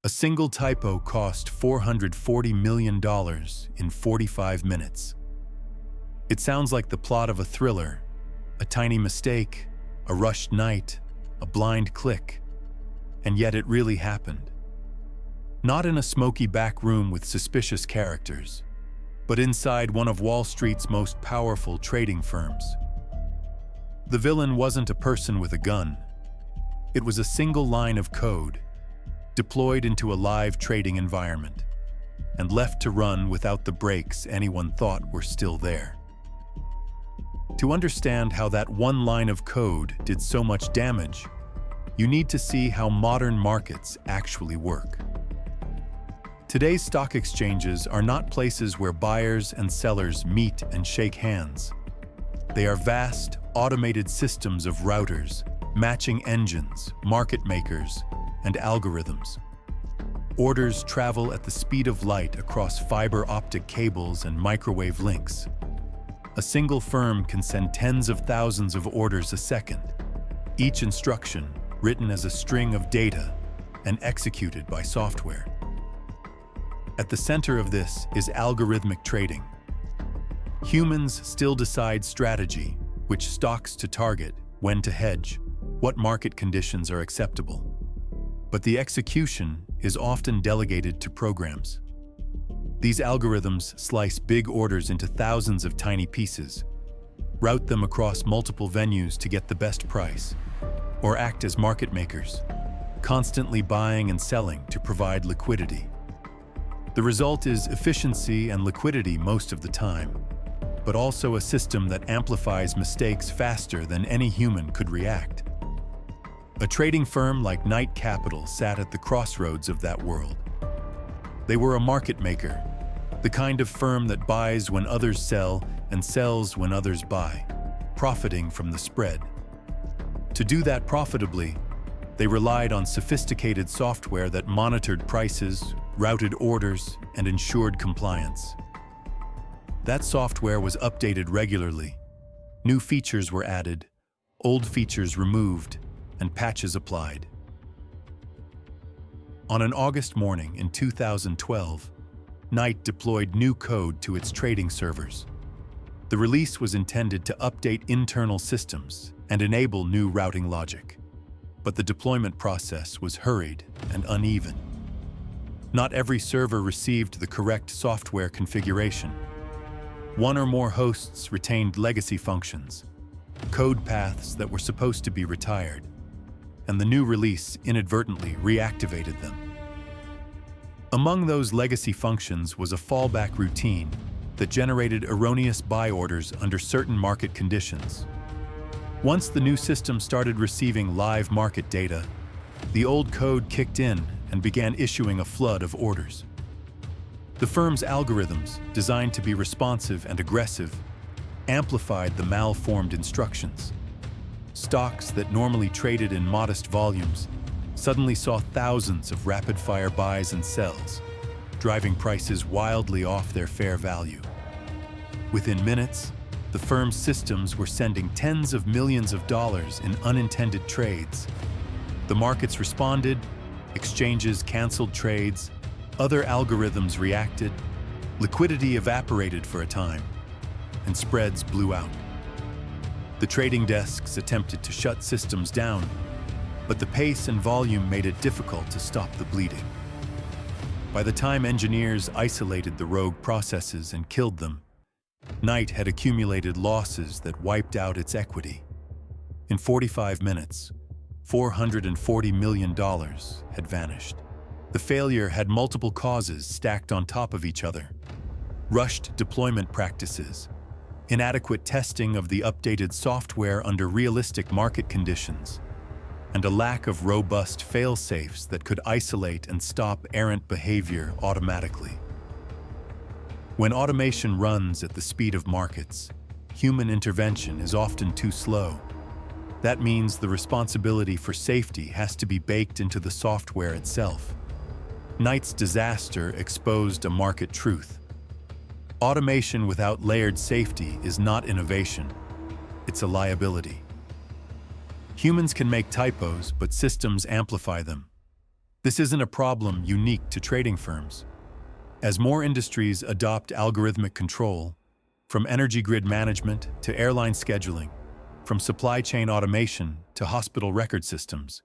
A single typo cost $440 million in 45 minutes. It sounds like the plot of a thriller, a tiny mistake, a rushed night, a blind click, and yet it really happened. Not in a smoky back room with suspicious characters, but inside one of Wall Street's most powerful trading firms. The villain wasn't a person with a gun. It was a single line of code, deployed into a live trading environment, and left to run without the brakes anyone thought were still there. To understand how that one line of code did so much damage, you need to see how modern markets actually work. Today's stock exchanges are not places where buyers and sellers meet and shake hands. They are vast, automated systems of routers, matching engines, market makers, and algorithms. Orders travel at the speed of light across fiber-optic cables and microwave links. A single firm can send tens of thousands of orders a second, each instruction written as a string of data and executed by software. At the center of this is algorithmic trading. Humans still decide strategy, which stocks to target, when to hedge, what market conditions are acceptable. But the execution is often delegated to programs. These algorithms slice big orders into thousands of tiny pieces, route them across multiple venues to get the best price, or act as market makers, constantly buying and selling to provide liquidity. The result is efficiency and liquidity most of the time, but also a system that amplifies mistakes faster than any human could react. A trading firm like Knight Capital sat at the crossroads of that world. They were a market maker, the kind of firm that buys when others sell and sells when others buy, profiting from the spread. To do that profitably, they relied on sophisticated software that monitored prices, routed orders, and ensured compliance. That software was updated regularly. New features were added, old features removed, and patches applied. On an August morning in 2012, Knight deployed new code to its trading servers. The release was intended to update internal systems and enable new routing logic. But the deployment process was hurried and uneven. Not every server received the correct software configuration. One or more hosts retained legacy functions, code paths that were supposed to be retired, and the new release inadvertently reactivated them. Among those legacy functions was a fallback routine that generated erroneous buy orders under certain market conditions. Once the new system started receiving live market data, the old code kicked in and began issuing a flood of orders. The firm's algorithms, designed to be responsive and aggressive, amplified the malformed instructions. Stocks that normally traded in modest volumes suddenly saw thousands of rapid-fire buys and sells, driving prices wildly off their fair value. Within minutes, the firm's systems were sending tens of millions of dollars in unintended trades. The markets responded, exchanges canceled trades, other algorithms reacted, liquidity evaporated for a time, and spreads blew out. The trading desks attempted to shut systems down, but the pace and volume made it difficult to stop the bleeding. By the time engineers isolated the rogue processes and killed them, Knight had accumulated losses that wiped out its equity. In 45 minutes, $440 million had vanished. The failure had multiple causes stacked on top of each other: rushed deployment practices, inadequate testing of the updated software under realistic market conditions, and a lack of robust fail-safes that could isolate and stop errant behavior automatically. When automation runs at the speed of markets, human intervention is often too slow. That means the responsibility for safety has to be baked into the software itself. Knight's disaster exposed a market truth. Automation without layered safety is not innovation, it's a liability. Humans can make typos, but systems amplify them. This isn't a problem unique to trading firms. As more industries adopt algorithmic control, from energy grid management to airline scheduling, from supply chain automation to hospital record systems,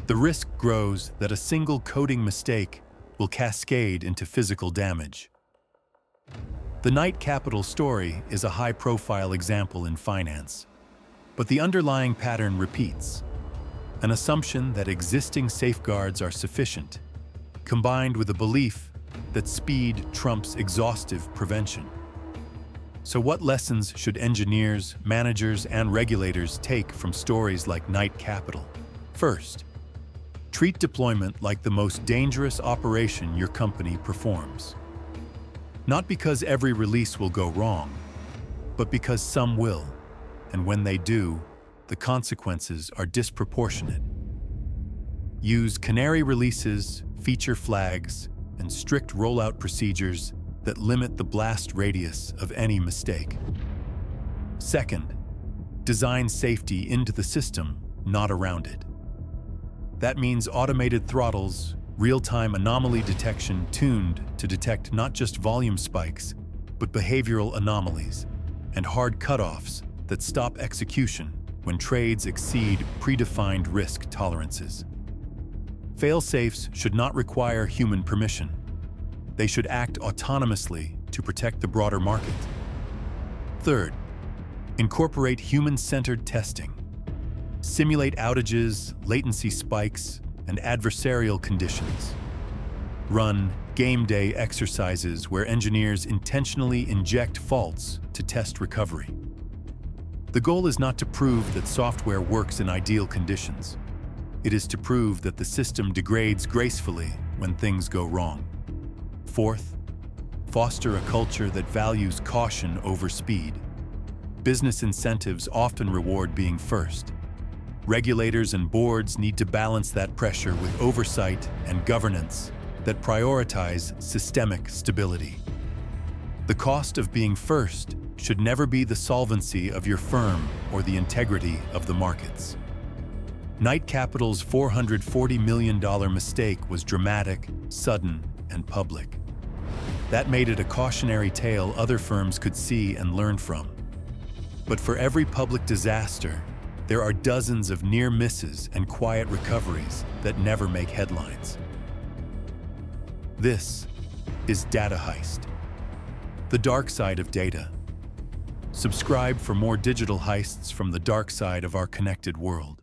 the risk grows that a single coding mistake will cascade into physical damage. The Knight Capital story is a high-profile example in finance, but the underlying pattern repeats: an assumption that existing safeguards are sufficient, combined with a belief that speed trumps exhaustive prevention. So what lessons should engineers, managers, and regulators take from stories like Knight Capital? First, treat deployment like the most dangerous operation your company performs. Not because every release will go wrong, but because some will, and when they do, the consequences are disproportionate. Use canary releases, feature flags, and strict rollout procedures that limit the blast radius of any mistake. Second, design safety into the system, not around it. That means automated throttles, real-time anomaly detection tuned to detect not just volume spikes, but behavioral anomalies, and hard cutoffs that stop execution when trades exceed predefined risk tolerances. Fail-safes should not require human permission. They should act autonomously to protect the broader market. Third, incorporate human-centered testing. Simulate outages, latency spikes, and adversarial conditions. Run game day exercises where engineers intentionally inject faults to test recovery. The goal is not to prove that software works in ideal conditions. It is to prove that the system degrades gracefully when things go wrong. Fourth, foster a culture that values caution over speed. Business incentives often reward being first. Regulators and boards need to balance that pressure with oversight and governance that prioritize systemic stability. The cost of being first should never be the solvency of your firm or the integrity of the markets. Knight Capital's $440 million mistake was dramatic, sudden, and public. That made it a cautionary tale other firms could see and learn from. But for every public disaster, there are dozens of near misses and quiet recoveries that never make headlines. This is Data Heist, the dark side of data. Subscribe for more digital heists from the dark side of our connected world.